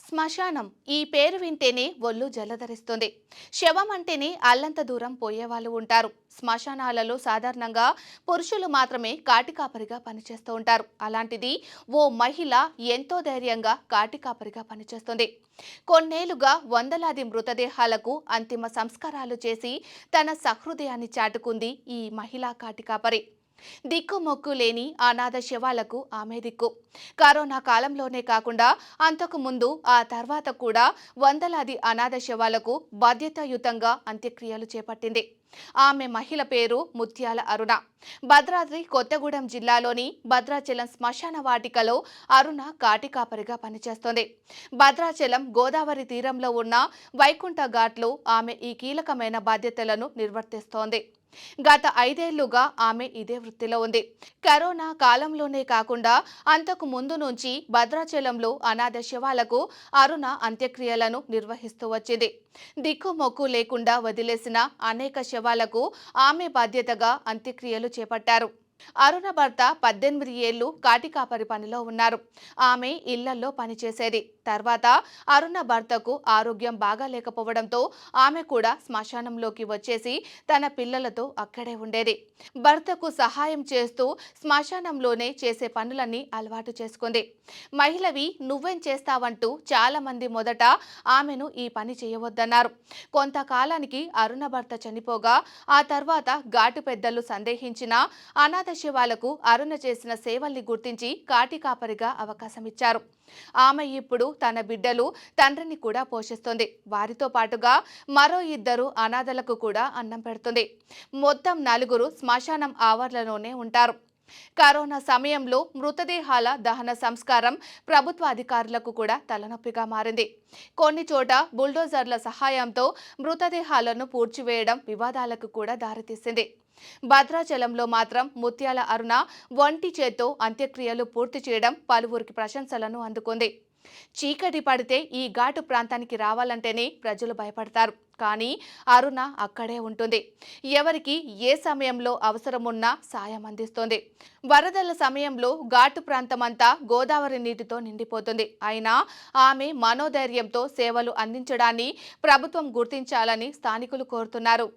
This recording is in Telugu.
శ్మశానం ఈ పేరు వింటేనే ఒళ్ళు జలధరిస్తుంది. శవం అంటేనే అల్లంత దూరం పోయేవాళ్ళు ఉంటారు. శ్మశానాలలో సాధారణంగా పురుషులు మాత్రమే కాటికాపరిగా పనిచేస్తూ ఉంటారు. అలాంటిది ఓ మహిళ ఎంతో ధైర్యంగా కాటికాపరిగా పనిచేస్తుంది. కొన్నేళ్లుగా వందలాది మృతదేహాలకు అంతిమ సంస్కారాలు చేసి తన సహృదయాన్ని చాటుకుంది ఈ మహిళా కాటికాపరి. దిక్కుమొక్కు లేని అనాథ శవాలకు ఆమె దిక్కు. కరోనా కాలంలోనే కాకుండా అంతకు ముందు ఆ తర్వాత కూడా వందలాది అనాథ శవాలకు బాధ్యతాయుతంగా అంత్యక్రియలు చేపట్టింది. ఆమె మహిళ పేరు ముత్యాల అరుణ. భద్రాద్రి కొత్తగూడెం జిల్లాలోని భద్రాచలం శ్మశాన వాటికలో అరుణ కాటికాపరిగా పనిచేస్తోంది. భద్రాచలం గోదావరి తీరంలో ఉన్న వైకుంఠ ఘాట్లో ఆమె ఈ కీలకమైన బాధ్యతలను నిర్వర్తిస్తోంది. గత 5 ఏళ్లుగా ఆమె ఇదే వృత్తిలో ఉంది. కరోనా కాలంలోనే కాకుండా అంతకు ముందు నుంచి భద్రాచలంలో అనాథ శవాలకు అరుణ అంత్యక్రియలను నిర్వహిస్తూ వచ్చింది. దిక్కుమొక్కు లేకుండా వదిలేసిన అనేక శవాలకు ఆమె బాధ్యతగా అంత్యక్రియలు చేపట్టారు. అరుణ భర్త 18 ఏళ్లు కాటికాపరి పనిలో ఉన్నారు. ఆమె ఇళ్లలో పనిచేసేది. తర్వాత అరుణ భర్తకు ఆరోగ్యం బాగాలేకపోవడంతో ఆమె కూడా శ్మశానంలోకి వచ్చేసి తన పిల్లలతో అక్కడే ఉండేది. భర్తకు సహాయం చేస్తూ శ్మశానంలోనే చేసే పనులన్నీ అలవాటు చేసుకుంది. మహిళవి నువ్వేం చేస్తావంటూ చాలా మంది మొదట ఆమెను ఈ పని చేయవద్దన్నారు. కొంతకాలానికి అరుణ భర్త చనిపోగా ఆ తర్వాత ఘాటు పెద్దలు సందేహించిన అనాథ శవాలకు అరుణ చేసిన సేవల్ని గుర్తించి కాటికాపరిగా అవకాశమిచ్చారు. ఆమె ఇప్పుడు తన బిడ్డలు, తండ్రిని కూడా పోషిస్తుంది. వారితో పాటుగా మరో 2 అనాథలకు కూడా అన్నం పెడుతుంది. మొత్తం 4 శ్మశానం ఆవరణలోనే ఉంటారు. కరోనా సమయంలో మృతదేహాల దహన సంస్కారం ప్రభుత్వ అధికారులకు కూడా తలనొప్పిగా మారింది. కొన్ని చోట బుల్డోజర్ల సహాయంతో మృతదేహాలను పూడ్చివేయడం వివాదాలకు కూడా దారితీసింది. భద్రాచలంలో మాత్రం ముత్యాల అరుణ ఒంటి చేత్తో అంత్యక్రియలు పూర్తి చేయడం పలువురికి ప్రశంసలను అందుకుంది. చీకటి పడితే ఈ ఘాటు ప్రాంతానికి రావాలంటేనే ప్రజలు భయపడతారు. కానీ అరుణ అక్కడే ఉంటుంది. ఎవరికి ఏ సమయంలో అవసరమున్నా సాయం అందిస్తోంది. వరదల సమయంలో ఘాటు ప్రాంతమంతా గోదావరి నీటితో నిండిపోతుంది. అయినా ఆమె మనోధైర్యంతో సేవలు అందించడాన్ని ప్రభుత్వం గుర్తించాలని స్థానికులు కోరుతున్నారు.